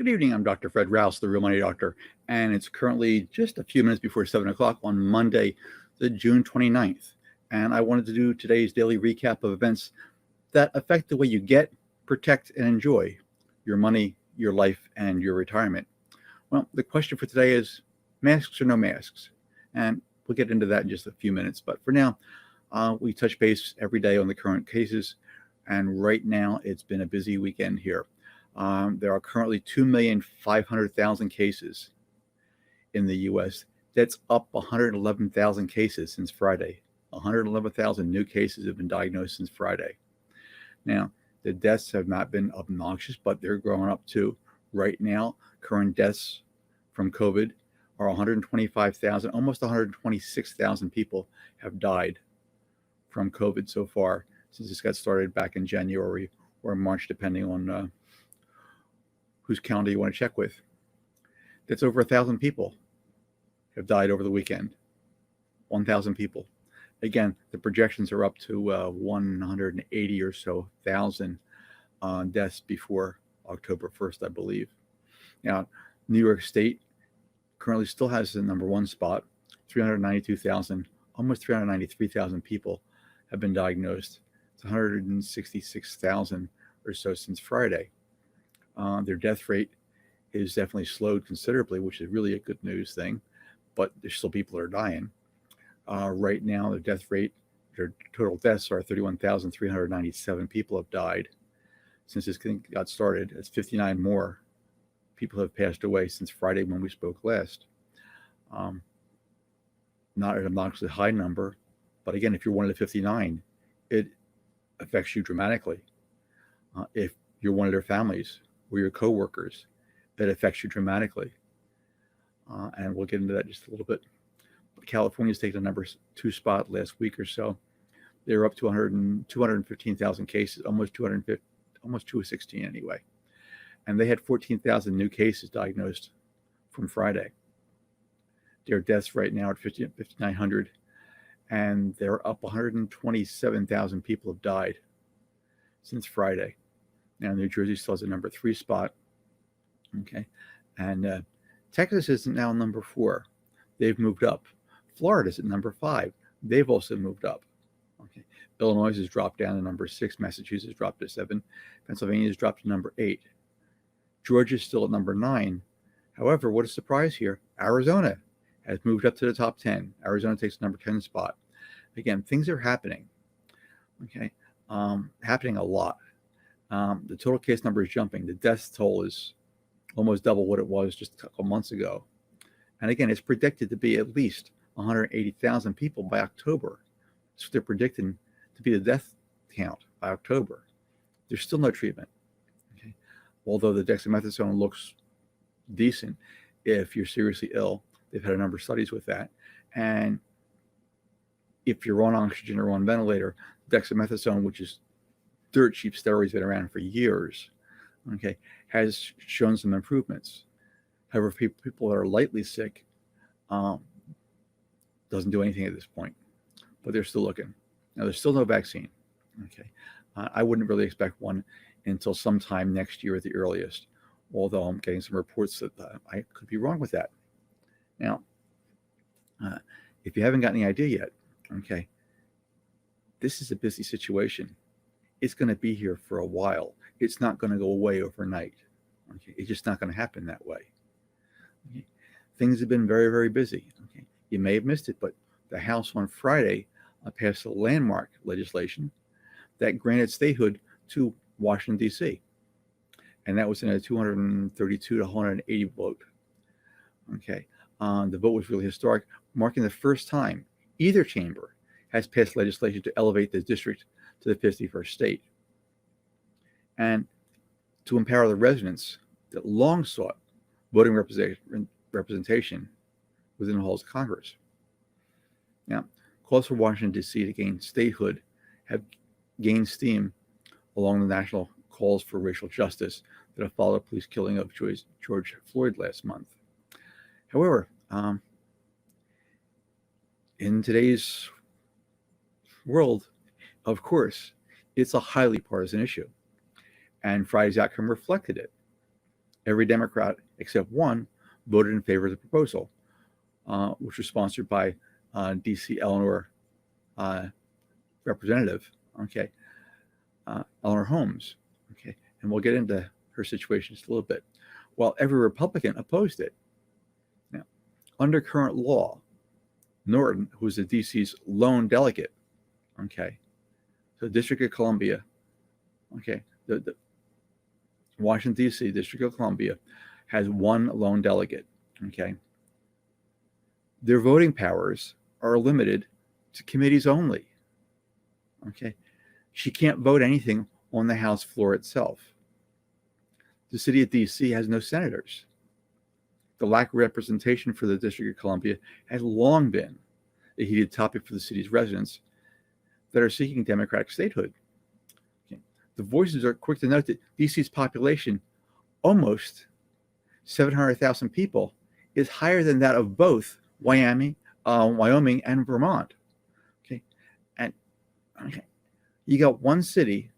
Good evening. I'm Dr. Fred Rouse, the Real Money Doctor, and it's currently just a few minutes before 7 o'clock on Monday, the June 29th. And I wanted to do today's daily recap of events that affect the way you get, protect, and enjoy your money, your life, and your retirement. Well, the question for today is masks or no masks? And we'll get into that in just a few minutes. But for now, we touch base every day on the current cases. And right now, it's been a busy weekend here. There are currently 2,500,000 cases in the U.S. That's up 111,000 cases since Friday. 111,000 new cases have been diagnosed since Friday. Now, the deaths have not been obnoxious, but they're growing up too. Right now, current deaths from COVID are 125,000, almost 126,000 people have died from COVID so far since this got started back in January or March, depending on whose calendar you want to check with. That's over 1,000 people have died over the weekend. 1,000 people. Again, the projections are up to 180 or so thousand deaths before October 1st, I believe. Now, New York State currently still has the number one spot. 392,000, almost 393,000 people have been diagnosed. It's 166,000 or so since Friday. Their death rate is definitely slowed considerably, which is really a good news thing, but there's still people that are dying. Right now, their death rate, their total deaths are 31,397 people have died since this thing got started. It's 59 more people have passed away since Friday when we spoke last. Not an obnoxiously high number, but again, if you're one of the 59, it affects you dramatically. If you're one of their families or your coworkers, it affects you dramatically. And we'll get into that in just a little bit. But California's taken the number 2 spot last week or so. They were up to 215,000 cases, almost 216 anyway. And they had 14,000 new cases diagnosed from Friday. Their deaths right now are at 5,900, and they're up 127,000 people have died since Friday. Now, New Jersey still has a number 3 spot. Okay. And Texas is now number 4. They've moved up. Florida's at number 5. They've also moved up. Okay. Illinois has dropped down to number 6. Massachusetts has dropped to 7. Pennsylvania has dropped to number 8. Georgia's still at number 9. However, what a surprise here, Arizona has moved up to the top 10. Arizona takes the number 10 spot. Again, things are happening. Okay. Happening a lot. The total case number is jumping. The death toll is almost double what it was just a couple months ago. And again, it's predicted to be at least 180,000 people by October. So they're predicting to be the death count by October. There's still no treatment. Okay. Although the dexamethasone looks decent if you're seriously ill. They've had a number of studies with that. And if you're on oxygen or on ventilator, dexamethasone, which is dirt cheap steroids been around for years, okay, has shown some improvements. However, people that are lightly sick, doesn't do anything at this point, but they're still looking. Now, there's still no vaccine. Okay, I wouldn't really expect one until sometime next year at the earliest, although I'm getting some reports that I could be wrong with that. Now, if you haven't got any idea yet, okay, this is a busy situation. It's going to be here for a while. It's not going to go away overnight. Okay, it's just not going to happen that way. Okay. Things have been very, very busy. Okay, you may have missed it, but the House on Friday passed a landmark legislation that granted statehood to Washington, D.C., and that was in a 232 to 180 vote. Okay, the vote was really historic, marking the first time either chamber has passed legislation to elevate the district to the 51st state, and to empower the residents that long sought voting representation within the halls of Congress. Now, calls for Washington, D.C. to gain statehood have gained steam along the national calls for racial justice that have followed the police killing of George Floyd last month. However, in today's world, of course, it's a highly partisan issue, and Friday's outcome reflected it. Every Democrat except one voted in favor of the proposal, which was sponsored by D.C. Eleanor representative, okay, Eleanor Holmes, okay, and we'll get into her situation just a little bit. While every Republican opposed it. Now, under current law, Norton, who was the D.C.'s lone delegate, okay, so District of Columbia, okay, the Washington, D.C., District of Columbia, has one lone delegate, okay. Their voting powers are limited to committees only, okay. She can't vote anything on the House floor itself. The city of D.C. has no senators. The lack of representation for the District of Columbia has long been a heated topic for the city's residents that are seeking democratic statehood. Okay. The voices are quick to note that D.C.'s population, almost 700,000 people, is higher than that of both Wyoming and Vermont. Okay, and okay, you got one city,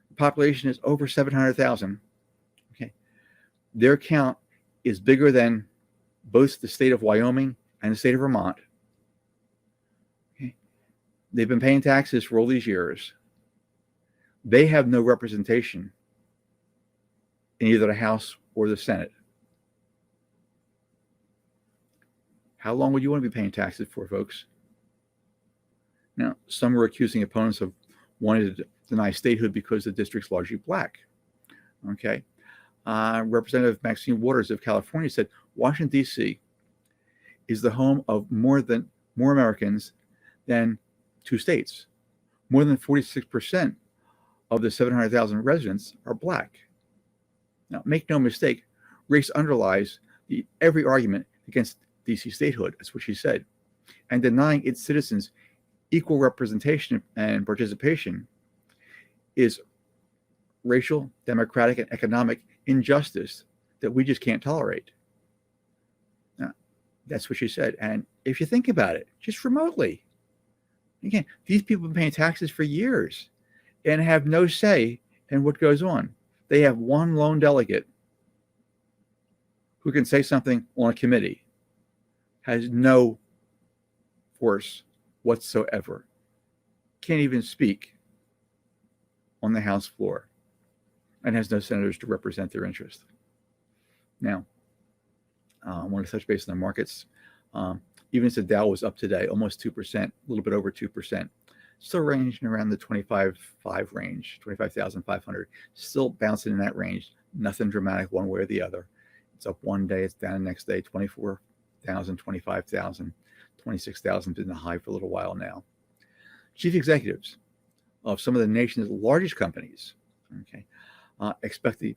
the population is over 700,000. Okay, their count is bigger than both the state of Wyoming and the state of Vermont. Okay, they've been paying taxes for all these years. They have no representation in either the House or the Senate. How long would you want to be paying taxes for, folks? Now, some are accusing opponents of wanting to deny statehood because the district's largely black. Okay. Representative Maxine Waters of California said Washington, D.C. is the home of more Americans than two states. More than 46% of the 700,000 residents are black. Now, make no mistake, race underlies every argument against D.C. statehood. That's what she said. And denying its citizens equal representation and participation is racial, democratic, and economic injustice that we just can't tolerate. Now, that's what she said. And if you think about it, just remotely, again, these people have been paying taxes for years and have no say in what goes on. They have one lone delegate who can say something on a committee, has no force whatsoever, can't even speak on the House floor, and has no senators to represent their interest. Now, I want to touch base on the markets. Even as the Dow was up today, almost 2%, a little bit over 2%, still ranging around the 25,500 range, 25,500, still bouncing in that range. Nothing dramatic one way or the other. It's up one day, it's down the next day, 24,000, 25,000, 26,000, been the high for a little while now. Chief executives of some of the nation's largest companies, okay, expect the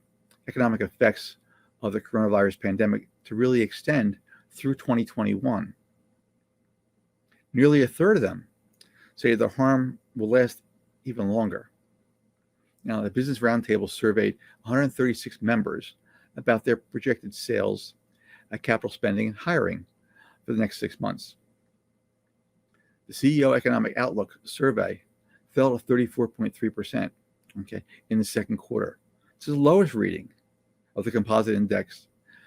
economic effects of the coronavirus pandemic to really extend through 2021. Nearly a third of them say the harm will last even longer. Now, the Business Roundtable surveyed 136 members about their projected sales, capital spending, and hiring for the next 6 months. The CEO Economic Outlook survey fell to 34.3%, okay, in the second quarter. This is the lowest reading of the composite index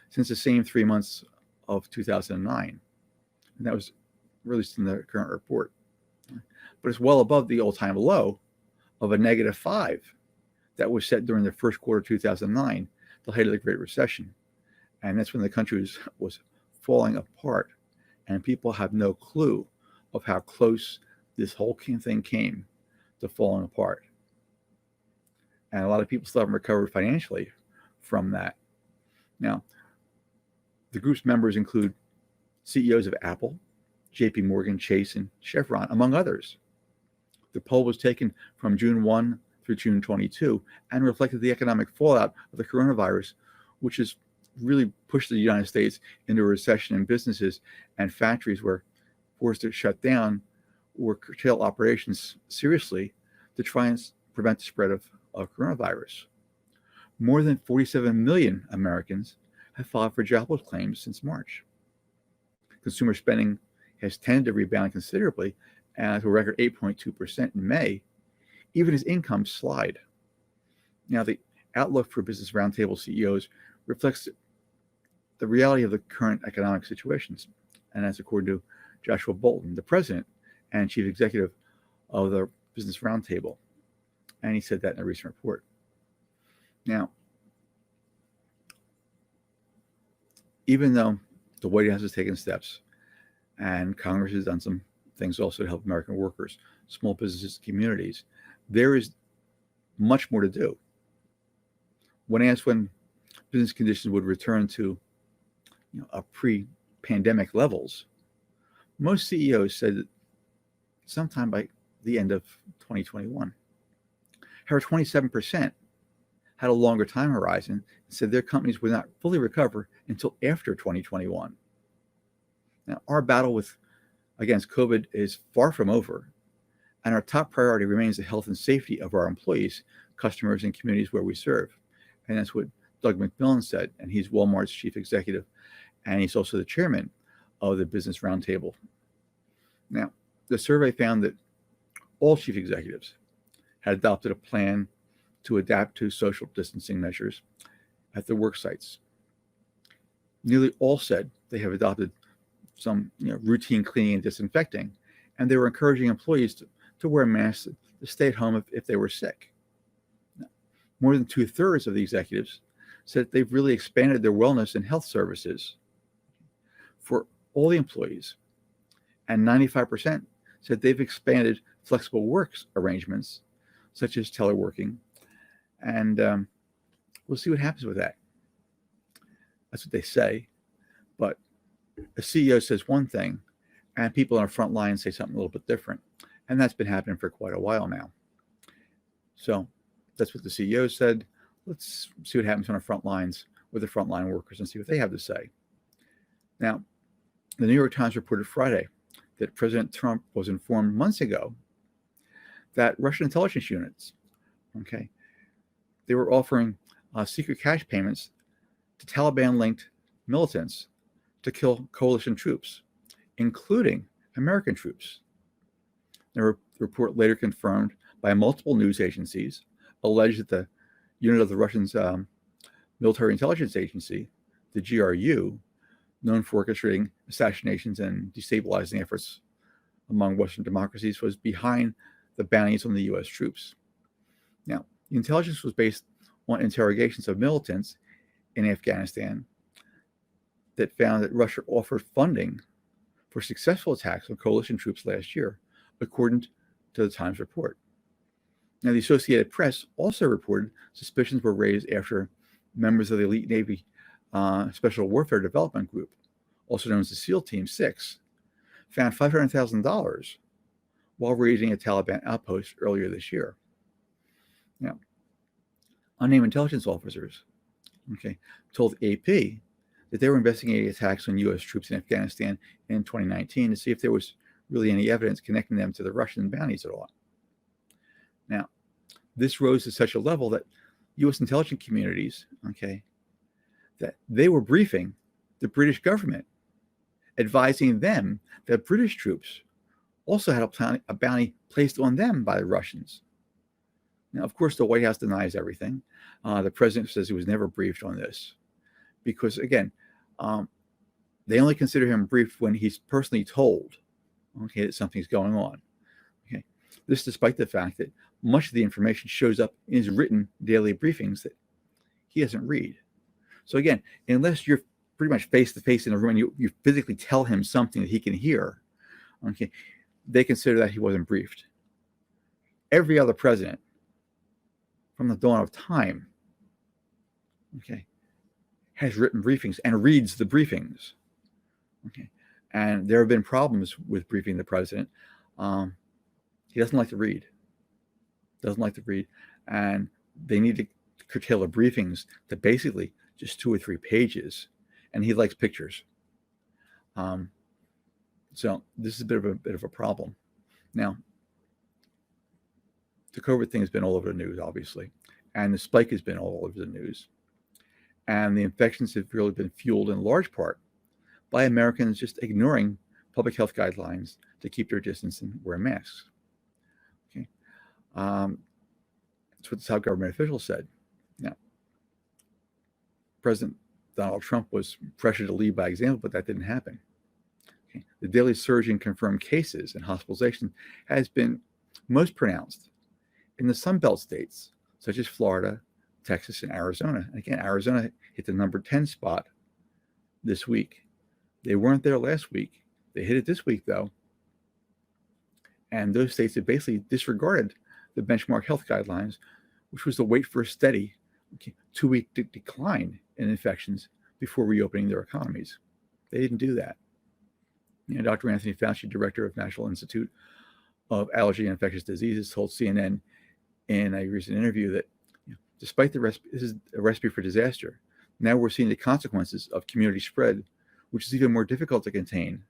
since the same 3 months of 2009. And that was released in the current report. But it's well above the all-time low of a -5 that was set during the first quarter of 2009, the height of the Great Recession. And that's when the country was falling apart. And people have no clue of how close this whole thing came to falling apart. And a lot of people still haven't recovered financially from that. Now, the group's members include CEOs of Apple, JP Morgan, Chase, and Chevron, among others. The poll was taken from June 1 through June 22 and reflected the economic fallout of the coronavirus, which has really pushed the United States into a recession, and businesses and factories were forced to shut down or curtail operations seriously to try and prevent the spread of coronavirus. More than 47 million Americans have filed for jobless claims since March. Consumer spending has tended to rebound considerably to a record 8.2% in May, even as incomes slide. Now, the outlook for Business Roundtable CEOs reflects the reality of the current economic situations. And that's according to Joshua Bolton, the president and chief executive of the Business Roundtable. And he said that in a recent report. Now, even though the White House has taken steps and Congress has done some things also to help American workers, small businesses, communities, there is much more to do. When asked when business conditions would return to a pre-pandemic levels, most CEOs said that sometime by the end of 2021. However, 27% had a longer time horizon and said their companies would not fully recover until after 2021. Now, our battle against COVID is far from over, and our top priority remains the health and safety of our employees, customers, and communities where we serve. And that's what Doug McMillon said, and he's Walmart's chief executive, and he's also the chairman of the Business Roundtable. Now, the survey found that all chief executives had adopted a plan to adapt to social distancing measures at their work sites. Nearly all said they have adopted some routine cleaning and disinfecting, and they were encouraging employees to wear masks, to stay at home if they were sick. Now, more than 2/3 of the executives said they've really expanded their wellness and health services for all the employees, and 95% said they've expanded flexible work arrangements, such as teleworking, and we'll see what happens with that. That's what they say, but a CEO says one thing, and people on the front line say something a little bit different, and that's been happening for quite a while now. So that's what the CEO said. Let's see what happens on the front lines with the frontline workers and see what they have to say. Now, the New York Times reported Friday that President Trump was informed months ago that Russian intelligence units, they were offering secret cash payments to Taliban-linked militants to kill coalition troops, including American troops. The report later confirmed by multiple news agencies alleged that the unit of the Russians' military intelligence agency, the GRU, known for orchestrating assassinations and destabilizing efforts among Western democracies, was behind the bounties on the U.S. troops. Now, the intelligence was based on interrogations of militants in Afghanistan that found that Russia offered funding for successful attacks on coalition troops last year, according to the Times report. Now, the Associated Press also reported suspicions were raised after members of the elite Navy Special Warfare Development Group, also known as the SEAL Team 6, found $500,000 while raiding a Taliban outpost earlier this year. Now, unnamed intelligence officers told AP that they were investigating attacks on U.S. troops in Afghanistan in 2019 to see if there was really any evidence connecting them to the Russian bounties at all. Now, this rose to such a level that U.S. intelligence communities, that they were briefing the British government, advising them that British troops also had a bounty placed on them by the Russians. Now, of course, the White House denies everything. The president says he was never briefed on this because, again, they only consider him briefed when he's personally told, that something's going on. This despite the fact that much of the information shows up in his written daily briefings that he doesn't read. So again, unless you're pretty much face-to-face in a room and you physically tell him something that he can hear, they consider that he wasn't briefed. Every other president from the dawn of time, has written briefings and reads the briefings. And there have been problems with briefing the president. He doesn't like to read. And they need to curtail the briefings to basically just 2 or 3 pages. And he likes pictures. So this is a bit of a problem. Now, the COVID thing has been all over the news, obviously, and the spike has been all over the news. And the infections have really been fueled in large part by Americans just ignoring public health guidelines to keep their distance and wear masks. That's what the top government officials said. Now, President Donald Trump was pressured to lead by example, but that didn't happen. Okay. The daily surge in confirmed cases and hospitalization has been most pronounced in the Sun Belt states, such as Florida, Texas, and Arizona. And again, Arizona hit the number 10 spot this week. They weren't there last week. They hit it this week, though. And those states have basically disregarded the benchmark health guidelines, which was to wait for a steady 2-week decline in infections before reopening their economies. They didn't do that. Dr. Anthony Fauci, director of National Institute of Allergy and Infectious Diseases, told CNN in a recent interview that despite this is a recipe for disaster, now we're seeing the consequences of community spread, which is even more difficult to contain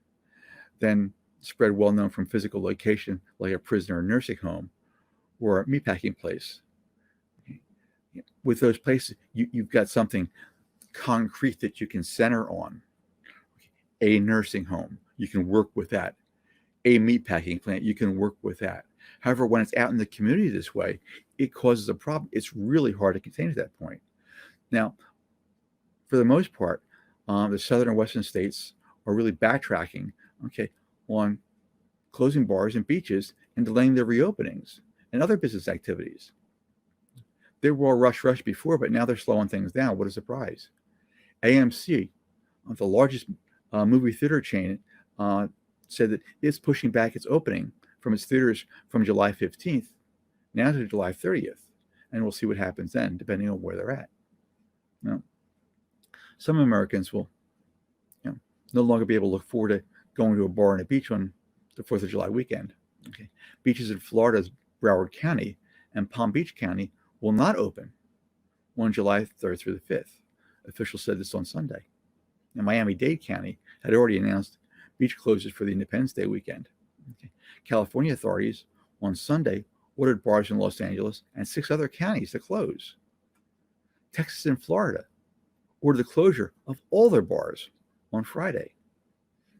than spread well known from physical location like a prison or nursing home or a meatpacking place. With those places, you've got something concrete that you can center on. A nursing home, you can work with that. A meatpacking plant, you can work with that. However, when it's out in the community this way, it causes a problem. It's really hard to contain at that point. Now, for the most part, the southern and western states are really backtracking, on closing bars and beaches and delaying their reopenings and other business activities. They were all rush before, but now they're slowing things down. What a surprise. AMC, the largest movie theater chain, said that it's pushing back its opening from its theaters from July 15th now to July 30th. And we'll see what happens then, depending on where they're at. Now, some Americans will no longer be able to look forward to going to a bar and a beach on the 4th of July weekend. Beaches in Florida's Broward County and Palm Beach County will not open on July 3rd through the 5th. Officials said this on Sunday. And Miami-Dade County had already announced beach closures for the Independence Day weekend. California authorities on Sunday ordered bars in Los Angeles and 6 other counties to close. Texas and Florida ordered the closure of all their bars on Friday.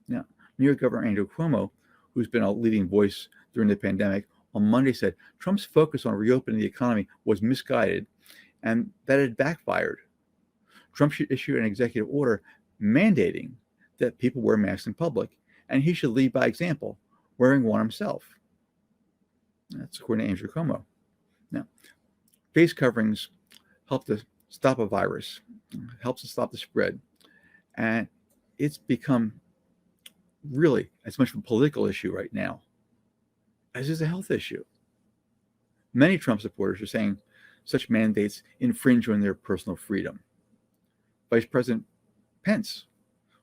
Now, New York Governor Andrew Cuomo, who's been a leading voice during the pandemic, on Monday said Trump's focus on reopening the economy was misguided and that it backfired. Trump should issue an executive order mandating that people wear masks in public, and he should lead by example, wearing one himself. That's according to Andrew Cuomo. Now, face coverings help to stop a virus, helps to stop the spread, and it's become really as much of a political issue right now as is a health issue. Many Trump supporters are saying such mandates infringe on their personal freedom. Vice President Pence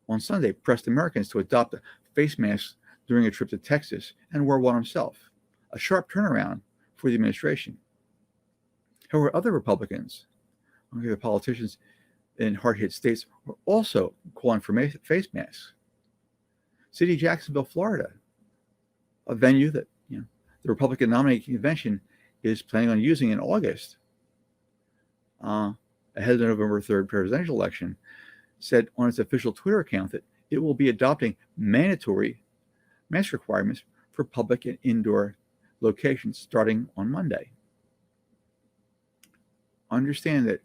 on Sunday pressed Americans to adopt a face mask during a trip to Texas and wore one himself, a sharp turnaround for the administration. However, other Republicans, the politicians in hard-hit states, are also calling for face masks. City of Jacksonville, Florida, a venue that the Republican nominating convention is planning on using in August, ahead of the November 3rd presidential election, said on its official Twitter account that it will be adopting mandatory mask requirements for public and indoor locations starting on Monday. Understand that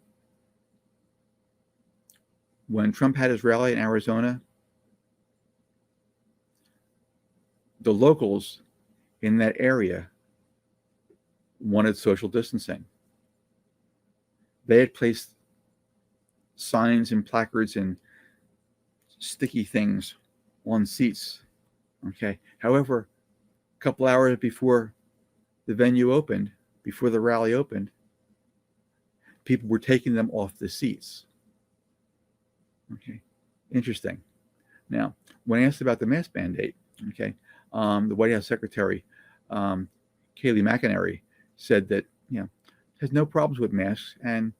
when Trump had his rally in Arizona, the locals in that area wanted social distancing. They had placed signs and placards and sticky things on seats. However, a couple hours before the venue opened, before the rally opened, people were taking them off the seats. Interesting. Now, when asked about the mask mandate, the White House Secretary, Kayleigh McEnany, said that, has no problems with masks and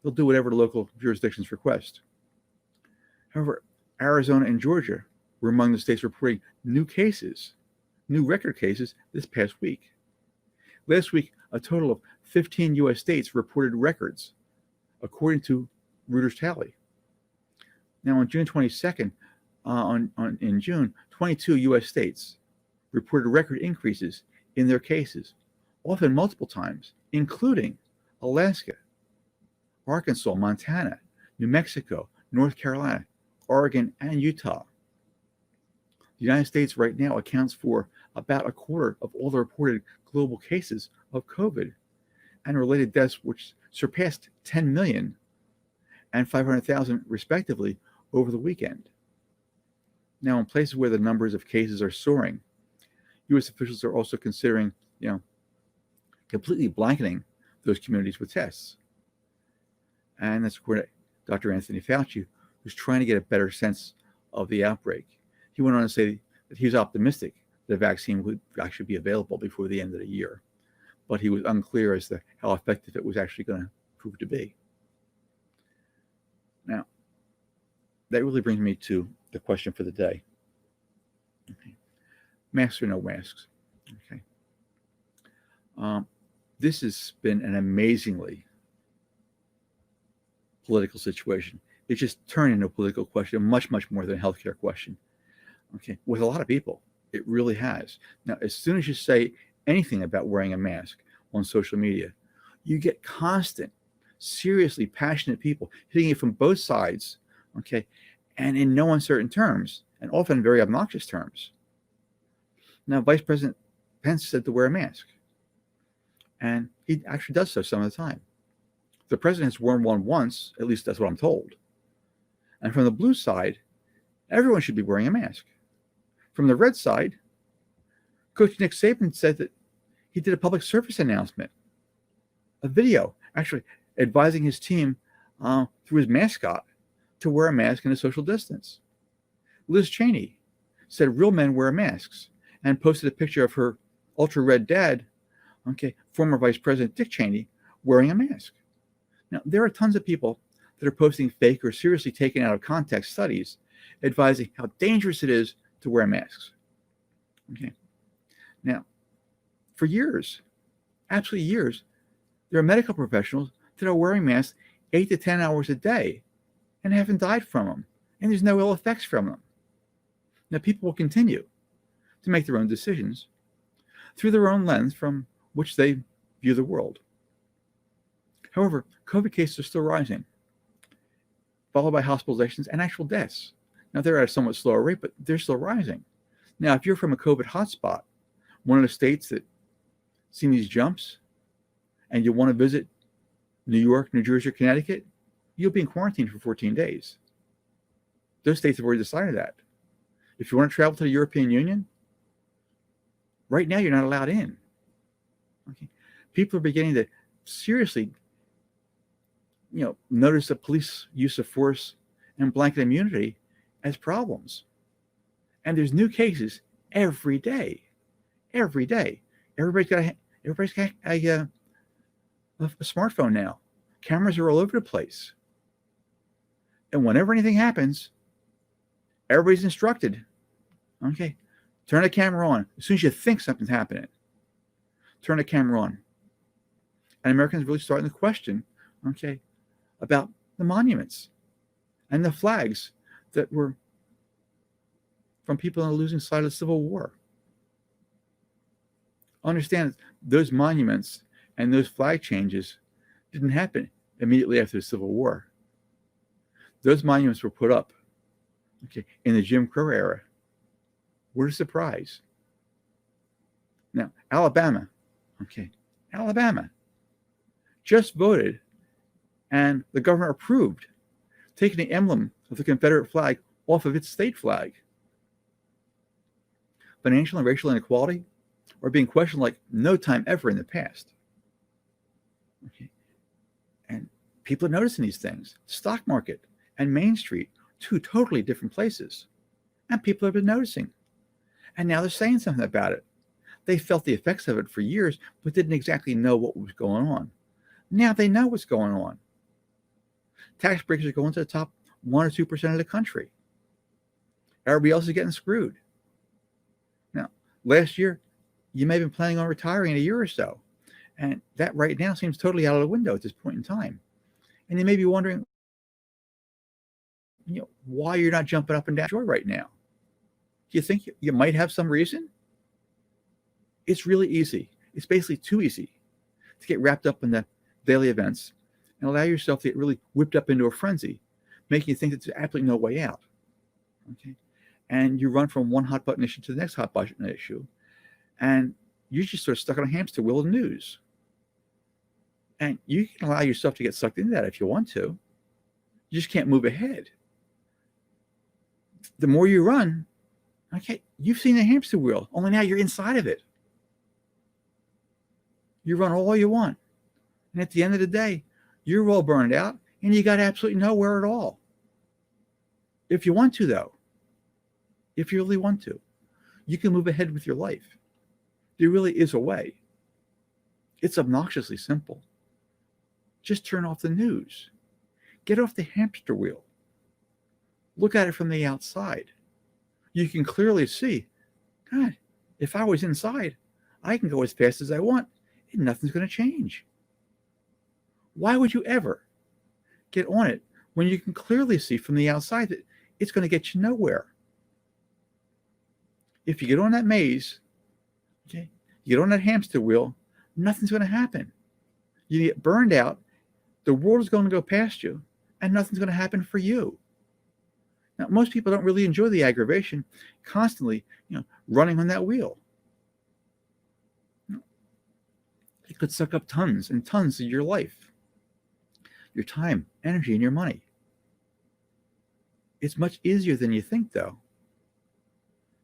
they'll do whatever the local jurisdictions request. However, Arizona and Georgia were among the states reporting new record cases this past week. Last week, a total of 15 U.S. states reported records, according to Reuters tally. Now, on June 22nd, in June, 22 U.S. states reported record increases in their cases, often multiple times, including Alaska, Arkansas, Montana, New Mexico, North Carolina, Oregon, and Utah. The United States right now accounts for about a quarter of all the reported global cases of COVID and related deaths, which surpassed 10 million and 500,000 respectively over the weekend. Now, in places where the numbers of cases are soaring, U.S. officials are also considering, completely blanketing those communities with tests. And that's according to Dr. Anthony Fauci, who's trying to get a better sense of the outbreak. He went on to say that he was optimistic that a vaccine would actually be available before the end of the year, but he was unclear as to how effective it was actually going to prove to be. Now, that really brings me to the question for the day. Okay. Masks or no masks? Okay. This has been an amazingly political situation. It's just turned into a political question, much, much more than a healthcare question. Okay, with a lot of people, it really has. Now, as soon as you say anything about wearing a mask on social media, you get constant, seriously passionate people hitting it from both sides, okay, and in no uncertain terms, and often very obnoxious terms. Now, Vice President Pence said to wear a mask, and he actually does so some of the time. The president has worn one once, at least that's what I'm told. And from the blue side, everyone should be wearing a mask. From the red side, Coach Nick Saban said that he did a public service announcement, a video, actually advising his team through his mascot to wear a mask and a social distance. Liz Cheney said real men wear masks and posted a picture of her ultra-red dad, former Vice President Dick Cheney, wearing a mask. Now, there are tons of people that are posting fake or seriously taken out of context studies advising how dangerous it is to wear masks. Okay. Now, for years, absolutely years, there are medical professionals that are wearing masks 8 to 10 hours a day and haven't died from them, and there's no ill effects from them. Now, people will continue to make their own decisions through their own lens from which they view the world. However, COVID cases are still rising, followed by hospitalizations and actual deaths. Now, they're at a somewhat slower rate, but they're still rising. Now, if you're from a COVID hotspot, one of the states that seen these jumps, and you want to visit New York, New Jersey, or Connecticut, you'll be in quarantine for 14 days. Those states have already decided that. If you want to travel to the European Union, right now you're not allowed in. Okay. People are beginning to seriously, notice the police use of force and blanket immunity as problems. And there's new cases every day. Every day. Everybody's got a smartphone now. Cameras are all over the place. And whenever anything happens, everybody's instructed, turn the camera on. As soon as you think something's happening, turn the camera on. And Americans are really starting to question, about the monuments and the flags that were from people on the losing side of the Civil War. Understand those monuments and those flag changes didn't happen immediately after the Civil War. Those monuments were put up, in the Jim Crow era. What a surprise. Now, Alabama, Alabama just voted and the governor approved taking the emblem of the Confederate flag off of its state flag. Financial and racial inequality are being questioned like no time ever in the past. And people are noticing these things. Stock market and Main Street, two totally different places. And people have been noticing. And now they're saying something about it. They felt the effects of it for years, but didn't exactly know what was going on. Now they know what's going on. Tax breaks are going to the top 1 or 2% of the country. Everybody else is getting screwed. Now, last year, you may have been planning on retiring in a year or so. And that right now seems totally out of the window at this point in time. And you may be wondering, why you're not jumping up and down joy right now. Do you think you might have some reason? It's really easy. It's basically too easy to get wrapped up in the daily events and allow yourself to get really whipped up into a frenzy making you think that there's absolutely no way out. Okay. And you run from one hot button issue to the next hot button issue. And you're just sort of stuck on a hamster wheel of news. And you can allow yourself to get sucked into that if you want to. You just can't move ahead. The more you run, okay, you've seen the hamster wheel, only now you're inside of it. You run all you want. And at the end of the day, you're all burned out and you got absolutely nowhere at all. If you want to, though, if you really want to, you can move ahead with your life. There really is a way. It's obnoxiously simple. Just turn off the news. Get off the hamster wheel. Look at it from the outside. You can clearly see, God, if I was inside, I can go as fast as I want and nothing's going to change. Why would you ever get on it when you can clearly see from the outside that it's going to get you nowhere? If you get on that maze, okay, you get on that hamster wheel, nothing's going to happen. You get burned out, the world is going to go past you, and nothing's going to happen for you. Now, most people don't really enjoy the aggravation, constantly, running on that wheel. It could suck up tons and tons of your life, your time, energy, and your money. It's much easier than you think, though,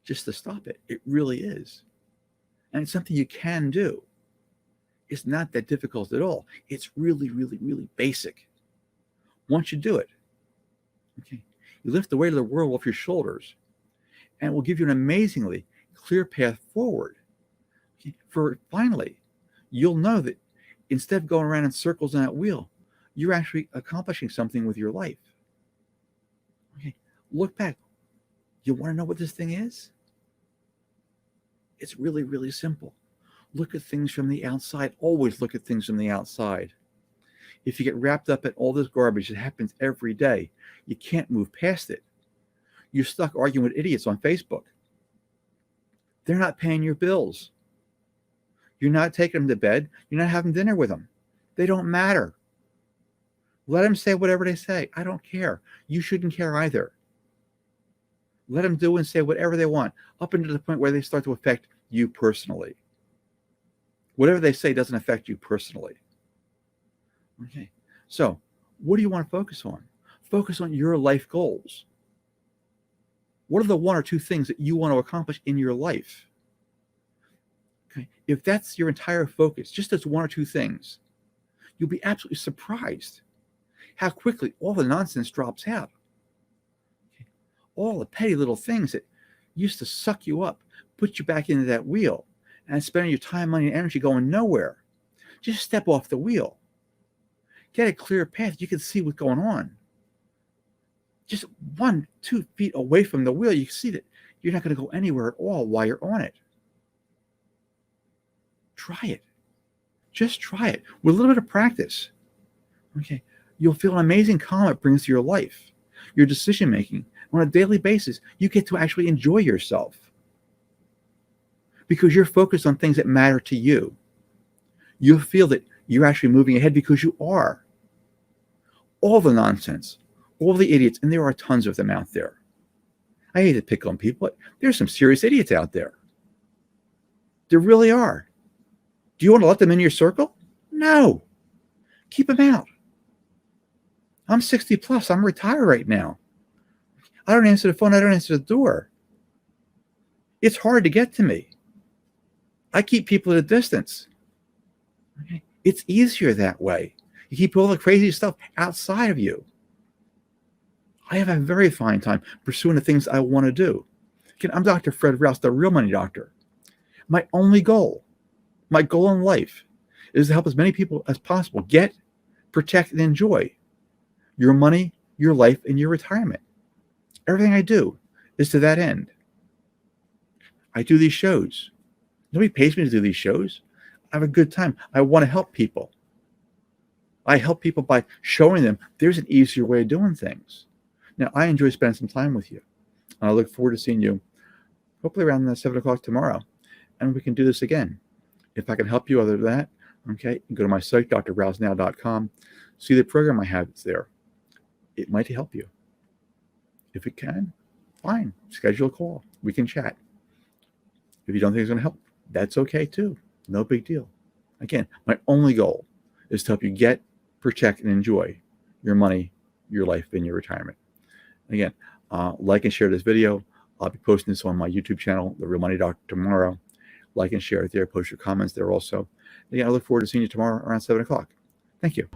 just to stop it. It really is. And it's something you can do. It's not that difficult at all. It's really, really, really basic. Once you do it, okay, you lift the weight of the world off your shoulders, and it will give you an amazingly clear path forward. Okay, for finally, you'll know that instead of going around in circles on that wheel, you're actually accomplishing something with your life. Okay, look back. You want to know what this thing is? It's really, really simple. Look at things from the outside. Always look at things from the outside. If you get wrapped up in all this garbage that happens every day, you can't move past it. You're stuck arguing with idiots on Facebook. They're not paying your bills. You're not taking them to bed. You're not having dinner with them. They don't matter. Let them say whatever they say. I don't care. You shouldn't care either. Let them do and say whatever they want, up until the point where they start to affect you personally. Whatever they say doesn't affect you personally. Okay, so what do you want to focus on? Focus on your life goals. What are the one or two things that you want to accomplish in your life? Okay, if that's your entire focus, just those one or two things, you'll be absolutely surprised how quickly all the nonsense drops out. Okay, all the petty little things that used to suck you up, put you back into that wheel, and spending your time, money, and energy going nowhere. Just step off the wheel. Get a clear path. You can see what's going on. Just 1-2 feet away from the wheel, you can see that you're not going to go anywhere at all while you're on it. Try it. Just try it with a little bit of practice. Okay, you'll feel an amazing calm it brings to your life, your decision making. On a daily basis, you get to actually enjoy yourself because you're focused on things that matter to you. You'll feel that you're actually moving ahead because you are. All the nonsense, all the idiots, and there are tons of them out there. I hate to pick on people, but there's some serious idiots out there. There really are. Do you want to let them in your circle? No. Keep them out. I'm 60 plus. I'm retired right now. I don't answer the phone. I don't answer the door. It's hard to get to me. I keep people at a distance. Okay? It's easier that way. You keep all the crazy stuff outside of you. I have a very fine time pursuing the things I want to do. Again, I'm Dr. Fred Rouse, the Real Money Doctor. My only goal, my goal in life, is to help as many people as possible get, protect, and enjoy your money, your life, and your retirement. Everything I do is to that end. I do these shows. Nobody pays me to do these shows. I have a good time. I want to help people. I help people by showing them there's an easier way of doing things. Now, I enjoy spending some time with you. I look forward to seeing you hopefully around 7 o'clock tomorrow, and we can do this again. If I can help you other than that, okay, go to my site, drrousenow.com. See the program I have. It's there. It might help you. If it can, fine. Schedule a call. We can chat. If you don't think it's going to help, that's okay too. No big deal. Again, my only goal is to help you get, protect, and enjoy your money, your life, and your retirement. Again, like and share this video. I'll be posting this on my YouTube channel, The Real Money Doctor, tomorrow. Like and share it there. Post your comments there also. Again, I look forward to seeing you tomorrow around 7 o'clock. Thank you.